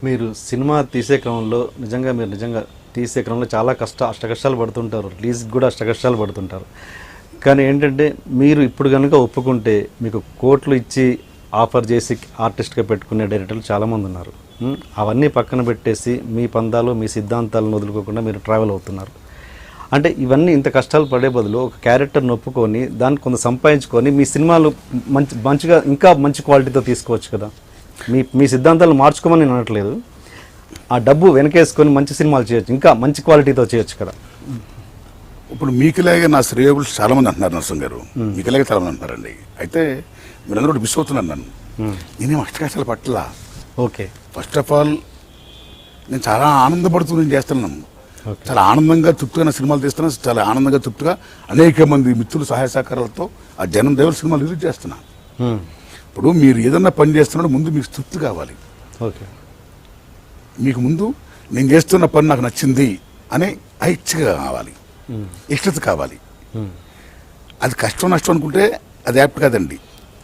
మీరు సినిమా తీసే క్రమంలో నిజంగా తీసే క్రమంలో చాలా అష్టకష్టాలు పడుతుంటారు, రిలీజ్కి కూడా అష్టకష్టాలు పడుతుంటారు. కానీ ఏంటంటే మీరు ఇప్పుడు కనుక ఒప్పుకుంటే మీకు కోట్లు ఇచ్చి ఆఫర్ చేసి ఆర్టిస్ట్గా పెట్టుకునే డైరెక్టర్లు చాలామంది ఉన్నారు. అవన్నీ పక్కన పెట్టేసి మీ పందాలు మీ సిద్ధాంతాలను వదులుకోకుండా మీరు ట్రావెల్ అవుతున్నారు. అంటే ఇవన్నీ ఇంత కష్టాలు పడే బదులు ఒక క్యారెక్టర్ని ఒప్పుకొని దాన్ని కొంత సంపాదించుకొని మీ సినిమాలు మంచిగా ఇంకా మంచి క్వాలిటీతో తీసుకోవచ్చు కదా. మీ సిద్ధాంతాలు మార్చుకోమని నేను అనట్లేదు, ఆ డబ్బు వెనకేసుకొని మంచి సినిమాలు చేయొచ్చు, ఇంకా మంచి క్వాలిటీతో చేయొచ్చు కదా. ఇప్పుడు మీకులాగే నా శ్రేయోగులు చాలామంది అంటున్నారు, నరసింహ గారు మీకులాగే చాలామంది అంటున్నారండి. అయితే మీరందరూ మిస్ అవుతున్నారు నన్ను. నేనేం అష్టకష్టాలు పట్ల. ఓకే, ఫస్ట్ ఆఫ్ ఆల్ నేను చాలా ఆనందపడుతూ నేను చేస్తున్నాను. చాలా ఆనందంగా తృప్తిగా నా సినిమాలు తీస్తున్నాను. చాలా ఆనందంగా తృప్తిగా అనేక మంది మిత్రులు సహాయ సహకారాలతో ఆ జనం దేవుల సినిమాలు రిలీజ్ చేస్తున్నా. ఇప్పుడు మీరు ఏదన్నా పని చేస్తున్నాడు ముందు మీకు తృప్తి కావాలి. ఓకే, మీకు ముందు నేను చేస్తున్న పని నాకు నచ్చింది అనే ఐచ్ఛగా కావాలి, ఇష్టత కావాలి. అది కష్టం నష్టం అనుకుంటే అది యాప్ట్ కాదండి,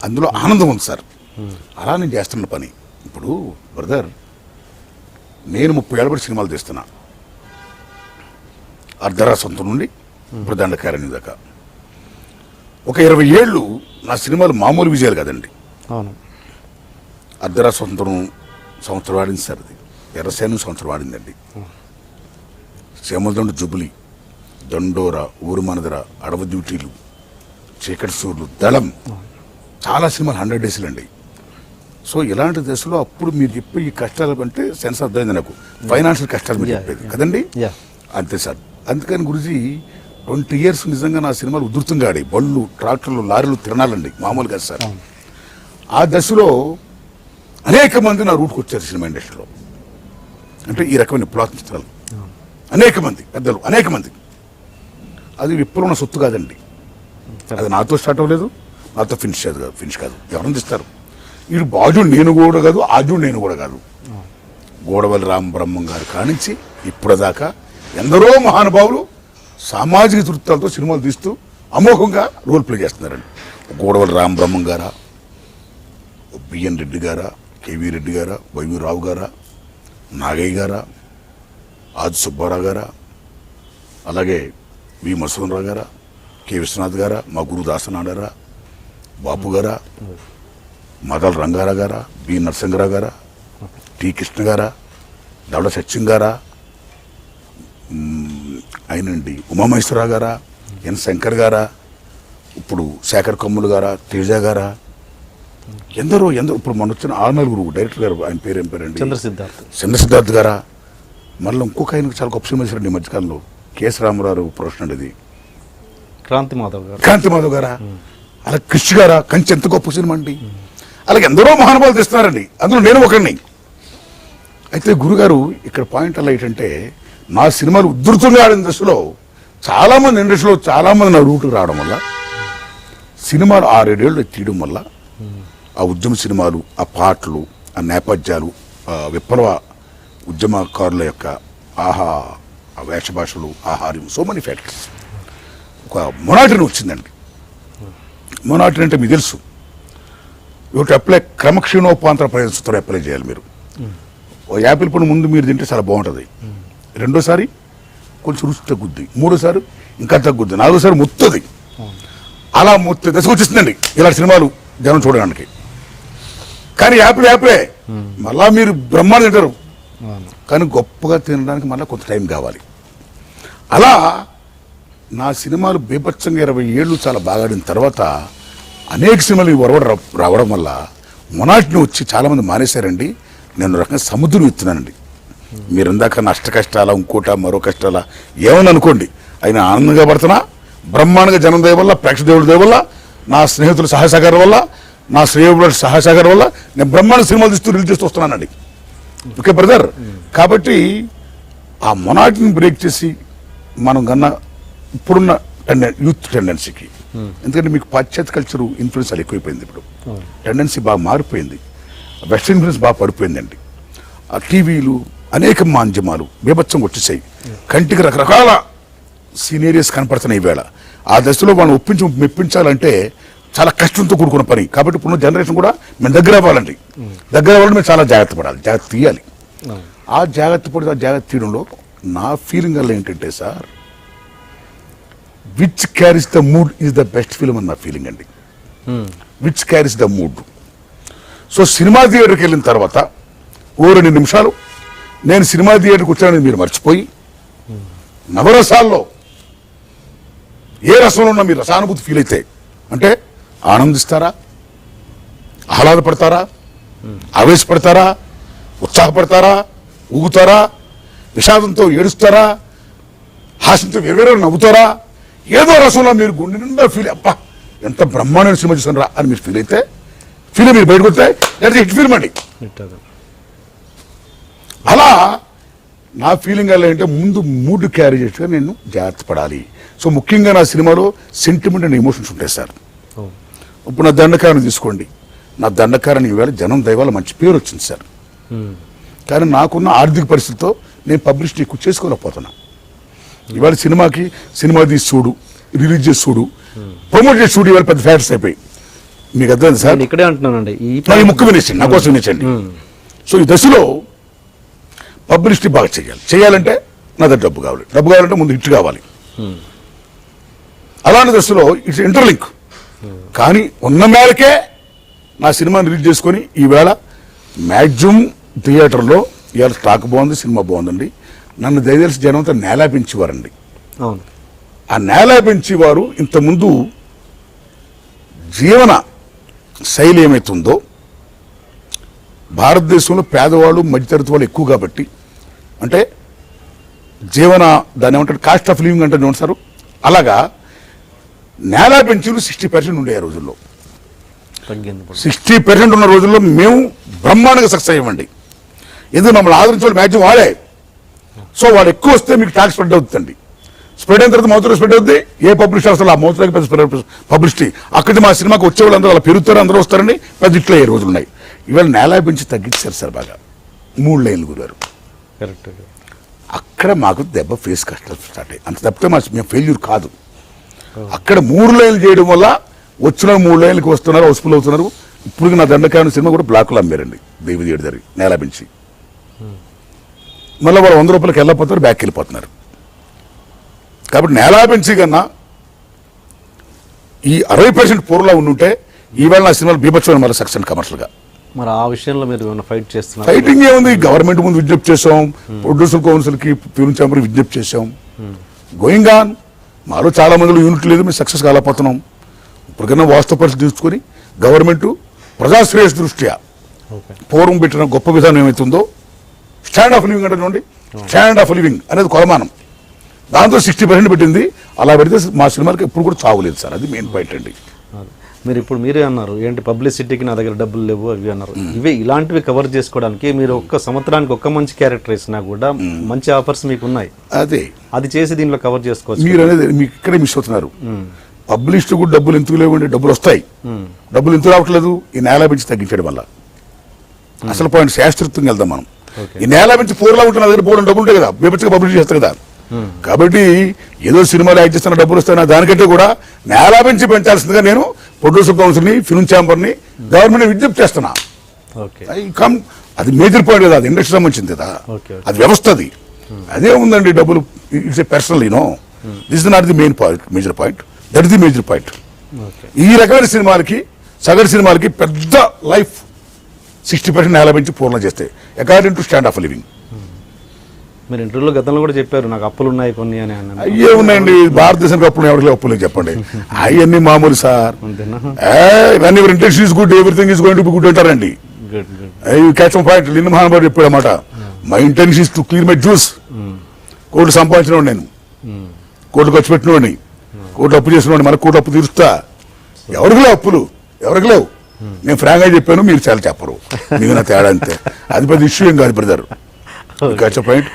అందులో ఆనందం ఉంది సార్. అలా నేను చేస్తున్న పని. ఇప్పుడు బ్రదర్, నేను 30 ఏళ్ళ బట్టి సినిమాలు తీస్తున్నా. అర్ధరాసంతం నుండి ఇప్పుడు దండకారణ్యం దాకా ఒక 20 ఏళ్ళు నా సినిమాలు మామూలు విజయాలు కదండి. అవును, అర్ధరాసంతం సంవత్సరం వాడింది సార్, అది ఎర్రసేను సంవత్సరం వాడిందండి. శ్యామలదండు జుబులి, దండోర, ఊరు మనదర, అడవి డ్యూటీలు, చీకటి సూర్లు, దళం, చాలా సినిమాలు 100 డేస్లు అండి. సో ఇలాంటి దశలో అప్పుడు మీరు చెప్పే ఈ కష్టాలు అంటే సెన్స్ అర్థమైంది నాకు. ఫైనాన్షియల్ కష్టాలు మీరు చెప్పేది కదండి, అంతే సార్. అందుకని గురించి 20 ఇయర్స్ నిజంగా నా సినిమాలు ఉధృతంగా ఆడి, బళ్ళు, ట్రాక్టర్లు, లారీలు తిరణాలండి, మామూలుగా సార్. ఆ దశలో అనేక మంది నా రూట్కి వచ్చారు సినిమా ఇండస్ట్రీలో. అంటే ఈ రకమైన ప్లాట్ చిత్రాలు అనేక మంది పెద్దలు, అనేక మంది. అది విప్లవ సొత్తు కాదండి, అది నాతో స్టార్ట్ అవ్వలేదు, నాతో ఫినిష్ కాదు. ఎవరైనా తీస్తారు. వీడు బాజుడు నేను కూడా కాదు, ఆజుడు నేను కూడా కాదు. గోడవల్లి రామబ్రహ్మం గారు కానించి ఇప్పటిదాకా ఎందరో మహానుభావులు సామాజిక దృక్పథాలతో సినిమాలు తీస్తూ అమోఘంగా రోల్ ప్లే చేస్తున్నారండి. గోడవల్లి రామబ్రహ్మం గారా, బిఎన్ రెడ్డి గారా, కేవీ రెడ్డి గారా, వైవి రావు గారా, నాగయ్య గారా, ఆది సుబ్బారావు గారా, అలాగే వి మసూనరావు గారా, కె విశ్వనాథ్ గారా, మా గురు దాసనాడారా, బాపు గారా, మదల్ రంగారావు గారా, బి నరసింహరావు గారా, టి కృష్ణ గారా, దవడ సత్యం గారా, అయినండి ఉమామహేశ్వరరావు గారా, ఎన్ శంకర్ గారా, ఇప్పుడు శేఖర్ కమ్ములు గారా, తేజ గారా, ఎందరో ఇప్పుడు మన వచ్చిన 6 డైరెక్టర్ గారు, ఆయన పేరు ఏం పేరండి, చంద్రసిద్ధార్థ్ గారా. మళ్ళీ ఇంకొక ఆయన చాలా గొప్ప సినిమా చేశారండి ఈ మధ్యకాలంలో, కేఎస్ రామారావు ప్రొఫెషన్ అండి, అది క్రాంతి మాధవ్ గారా, అలా కృషి గారా, కంచి ఎంత గొప్ప సినిమా అండి. అలాగే ఎందరో మహానుభావులు తెస్తున్నారండి, అందులో నేను ఒకరిని. అయితే గురుగారు ఇక్కడ పాయింట్ అలా ఏంటంటే, నా సినిమాలు ఉధృతంగా ఆడిన దశలో చాలామంది ఇండస్ట్రీలో చాలామంది నా రూట్కి రావడం వల్ల, సినిమాలు 6-7 ఏళ్ళు తీయడం వల్ల, ఆ ఉద్యమ సినిమాలు, ఆ పాటలు, ఆ నేపథ్యాలు, విప్లవ ఉద్యమకారుల యొక్క ఆ వేషభాషలు, ఆహార్యం, సో మెనీ ఫ్యాక్టర్స్, ఒక మొనాటిని వచ్చిందండి. మొనాటిని అంటే మీకు తెలుసు, ఒకటి అప్లై క్రమక్షీణోపాంతర ప్రయత్నంతో అప్లై చేయాలి మీరు. ఓ యాపిల్ పండు ముందు మీరు తింటే చాలా బాగుంటుంది, రెండోసారి కొంచెం రుచి తగ్గుద్ది, మూడోసారి ఇంకా తగ్గుద్ది, నాలుగోసారి ముత్తది. అలా దశకు వచ్చేస్తుందండి ఇలాంటి సినిమాలు జనం చూడడానికి. కానీ యాపిలే మళ్ళా మీరు బ్రహ్మాండం తింటారు, కానీ గొప్పగా తినడానికి మళ్ళీ కొంత టైం కావాలి. అలా నా సినిమాలు బీభత్సంగా 20 ఏళ్ళు చాలా బాగా ఆడిన తర్వాత అనేక సినిమాలు రావడం వల్ల మొనాటిని వచ్చి చాలామంది మానేశారండి. నేను రకంగా సముద్రం ఎత్తున్నానండి. మీరు ఇందాక నష్ట కష్టాల, ఇంకోట మరో కష్టాల ఏమని అనుకోండి, అయినా ఆనందంగా పడుతున్నా. బ్రహ్మాండంగా జనం దయ వల్ల, ప్రేక్షకుల దయ వల్ల, నా స్నేహితుల సహాయసహకారం వల్ల, నా శ్రేయోగుల సహాయసహకారం వల్ల నేను బ్రహ్మాండ సినిమాలు తీస్తూ రిలీజ్ చేస్తూ వస్తున్నానండి. ఓకే బ్రదర్, కాబట్టి ఆ మొనాటిని బ్రేక్ చేసి మనం కన్నా ఇప్పుడున్న యూత్ టెండెన్సీకి, ఎందుకంటే మీకు పాశ్చాత్య కల్చర్ ఇన్ఫ్లుయెన్స్ అది ఎక్కువైపోయింది. ఇప్పుడు టెండెన్సీ బాగా మారిపోయింది, వెస్ట్రన్ ఇన్ఫ్లుయెన్స్ బాగా పడిపోయిందండి. ఆ టీవీలు, అనేక మాధ్యమాలు బీభత్సం వచ్చేసాయి. కంటికి రకరకాల సీనియర్స్ కనపడుతున్నాయి ఈవేళ. ఆ దశలో వాళ్ళని మెప్పించాలంటే చాలా కష్టంతో కూడుకున్న పని. కాబట్టి ఇప్పుడు జనరేషన్ కూడా మేము దగ్గర అవ్వాలండి. దగ్గర అవ్వాలంటే మేము చాలా జాగ్రత్త పడాలి, జాగ్రత్త తీయాలి. ఆ జాగ్రత్త తీయడంలో నా ఫీలింగ్ వల్ల ఏంటంటే sir, which carries the mood is the best film అని నా ఫీలింగ్ అండి. Which carries the mood. So cinema థియేటర్కి వెళ్ళిన తర్వాత ఓ 2 నిమిషాలు నేను సినిమా థియేటర్కి వచ్చానని మీరు మర్చిపోయి నవరసాల్లో ఏ రసంలో ఉన్నా మీరు రసానుభూతి ఫీల్ అయితే అంటే ఆనందిస్తారా, ఆహ్లాదపడతారా, ఆవేశపడతారా, ఉత్సాహపడతారా, ఊగుతారా, విషాదంతో ఏడుస్తారా, హాస్యంతో వేరేవేరే నవ్వుతారా, ఏదో రసంలో మీరు గుండె నిండా ఫీల్ అబ్బా ఎంత బ్రహ్మాండమైన సినిమా చూసాను రా అని మీరు ఫీల్ అయితే ఫీల్ మీరు బయటకు వస్తే హిట్ ఫిల్మ్ అండి. అలా నా ఫీలింగ్ అలా ఏంటంటే ముందు మూడ్ క్యారీ చేసిగా నేను జాగ్రత్త పడాలి. సో ముఖ్యంగా నా సినిమాలో సెంటిమెంట్ అండ్ ఎమోషన్స్ ఉంటాయి సార్. ఇప్పుడు నా దండకారాన్ని తీసుకోండి. నా దండకారాన్ని ఈవేళ జనం దైవాల మంచి పేరు వచ్చింది సార్. కానీ నాకున్న ఆర్థిక పరిస్థితితో నేను పబ్లిసిటీ ఎక్కువ చేసుకోలేకపోతున్నా. ఇవాళ సినిమా తీసి చూడు, రిలీజ్ చేసి చూడు, ప్రమోట్ చేసి చూడు, ఇవాళ పెద్ద ఫ్యాక్టర్స్ అయిపోయి. మీకు అర్థం సార్, ఇక్కడే అంటున్నానండి, ఈ ముఖ్య వినేసండి, నా కోసం వినేసండి. సో ఈ దశలో పబ్లిసిటీ బాగా చేయాలంటే నా దగ్గర డబ్బు కావాలంటే ముందు హిట్ కావాలి. అలాంటి దశలో ఇట్స్ ఇంటర్లింక్. కానీ ఉన్న మేరకే నా సినిమాని రిలీజ్ చేసుకొని ఈవేళ మ్యాక్సిమం థియేటర్లో ఇవాళ స్టాక్ బాగుంది, సినిమా బాగుందండి. నన్ను దయచేసి జనంతో నేలాపించేవారండి. ఆ నేలాపించేవారు ఇంతకుముందు జీవన శైలి ఏమైతుందో భారతదేశంలో పేదవాళ్ళు మధ్యతరగతి వాళ్ళు ఎక్కువ కాబట్టి, అంటే దాన్ని ఏమంటారు, కాస్ట్ ఆఫ్ లివింగ్ అంటే చూడండి, అలాగా నేల పెంచులు 60% ఉండే ఆ రోజుల్లో. 60% ఉన్న రోజుల్లో మేము బ్రహ్మాండంగా సక్సెస్ అయ్యామండి. ఎందుకు మమ్మల్ని ఆదరించే వాళ్ళు మ్యాక్సిమం వాడే. సో వాళ్ళు ఎక్కువ వస్తే మీకు ట్యాక్స్ స్ప్రెడ్ అవుతుందండి. స్ప్రెడ్ అయిన తర్వాత మౌత్లో స్ప్రెడ్ అవుతుంది. ఏ పబ్లిసిటీ అసలు ఆ మౌత్లోకి పెద్ద పబ్లిసిటీ. అక్కడి మా సినిమాకి వచ్చే వాళ్ళు అందరూ అలా పెరుగుతారు, అందరూ వస్తారని పెద్ద ఇట్లా ఏ రోజులు ఉన్నాయి. ఇవాళ నేల పెంచి తగ్గించారు సార్ బాగా. 3 లైన్లు గురారు. అక్కడ మాకు దెబ్బ ఫేస్ కష్టాలు స్టార్ట్ అయ్యి. అంత తప్పితే మేము ఫెయిల్యూర్ కాదు. అక్కడ 3 లైన్లు చేయడం వల్ల వచ్చిన 3 లైన్లకి వస్తున్నారు, హౌస్ఫుల్ అవుతున్నారు. ఇప్పుడు నా దండకాయన సినిమా కూడా బ్లాక్లో అమ్మారండి దేవి థియేటర్ నేల పెంచి. మళ్ళీ వాళ్ళు 100 రూపాయలకి వెళ్ళిపోతారు, బ్యాక్ వెళ్ళిపోతున్నారు. కాబట్టి నేల పెంచి కన్నా ఈ 60% పూర్వలా ఉండుంటే ఈవేళ నా సినిమాలు బీభత్సమైన మళ్ళీ సక్సెస్ కమర్షియల్గా. మరి ఆ విషయంలో మీరు ఫైట్ చేస్తున్నారు? ఫైటింగ్ ఏముంది, గవర్నమెంట్ ముందు విజ్ఞప్తి చేసాం, ప్రొడ్యూసర్ కౌన్సిల్కి ఫిల్మ్ ఛాంబర్కి విజ్ఞప్తి చేసాం. Going on. మాలో చాలా మందిలో యూనిట్ లేదు, మేము సక్సెస్ కాలేకపోతున్నాం. ఇప్పటికైనా వాస్తవ పరిస్థితి తీసుకొని గవర్నమెంట్ ప్రజాశ్రేయస్ దృష్ట్యా పూర్వం పెట్టిన గొప్ప విధానం ఏమైతుందో స్టాండ్ ఆఫ్ లివింగ్ అంటే చూడండి, స్టాండ్ ఆఫ్ లివింగ్ అనేది కొలమానం. దాంతో 60% పెట్టింది. అలా పెడితే మా సినిమాకి ఎప్పుడు కూడా చావులేదు సార్. అది మెయిన్ పాయింట్ అండి. మీరు ఇప్పుడు మీరే అన్నారు ఏంటి, పబ్లిసిటీకి నా దగ్గర డబ్బులు లేవు అవి అన్నారు. ఇలాంటివి కవర్ చేసుకోవడానికి మీరు ఒక్క సంవత్సరానికి ఒక్క మంచి క్యారెక్టర్ వేసినా కూడా మంచి ఆఫర్స్ మీకు ఉన్నాయి. అది చేసి దీనిలో కవర్ చేసుకోవచ్చు. మీరు అనేది మీకు ఇక్కడే మిస్ అవుతున్నారు. పబ్లిసిటీ కూడా డబ్బులు ఎందుకు లేవండి, డబ్బులు వస్తాయి. డబ్బులు ఎందుకు రావట్లేదు? ఈ నేల పెంచి తగ్గించడం వల్ల. అసలు పాయింట్ శాస్త్రత్వంగా వెళ్దాం మనం. ఈ నేల పెంచి పూర్లా ఉంటున్న దగ్గర పోవడం డబ్బులు ఉంటాయి కదా, బేపచ్చిగా పబ్లిసిటీ చేస్తారు కదా. కాబట్టి ఏదో సినిమాలు యాక్ట్ చేస్తున్న డబ్బులు వస్తాయి, దానికంటే కూడా నేల పెంచి పెంచాల్సిందిగా నేను ప్రొడ్యూసర్ కౌన్సిల్ని, ఫిల్మ్ ఛాంబర్ని, గవర్నమెంట్ విజ్ఞప్తి చేస్తున్నా. అది మేజర్ పాయింట్ కదా, అది ఇండస్ట్రీ సంబంధించింది కదా, అది వ్యవస్థ. అదే ఉందండి డబ్బులు. It's a personal, this is not the main point, major point. That is the major point. ఈ రకమైన సినిమాలకి, సగటు సినిమాలకి పెద్ద లైఫ్ 60% నేల పెంచి పూర్ణ చేస్తే according to stand of living. మీరు ఇంటర్వ్యూలో గతంలో కూడా చెప్పారు నాకు అప్పులు ఉన్నాయి కొన్ని అని. అయ్యే ఉన్నాయండి, భారతదేశానికి అప్పులు ఎవరికి అప్పులు చెప్పండి. అవన్నీ మామూలు సార్. ఇవన్నీ intention is good, everything is going to be good అంటారండి. క్యాచ్ పాయింట్ లిన్ మహానుభావుడు చెప్పాడు అన్నమాట. My intention is to clear my juice. కోట్లు సంపాదించినవాడు నేను, కోట్లు ఖర్చు పెట్టినవాడిని, కోట్లు అప్పు చేసినవాడిని, మన కోట్లు అప్పు తీరుస్తా. ఎవరికి లేవు అప్పులు, ఎవరికి లేవు. నేను ఫ్రాంక్ గా చెప్పాను, మీరు చాలా చెప్పరు. మీకు నా తేడా అంతే. అది పెద్ద ఇష్యూ ఏం కాదు బ్రదర్. Catch point.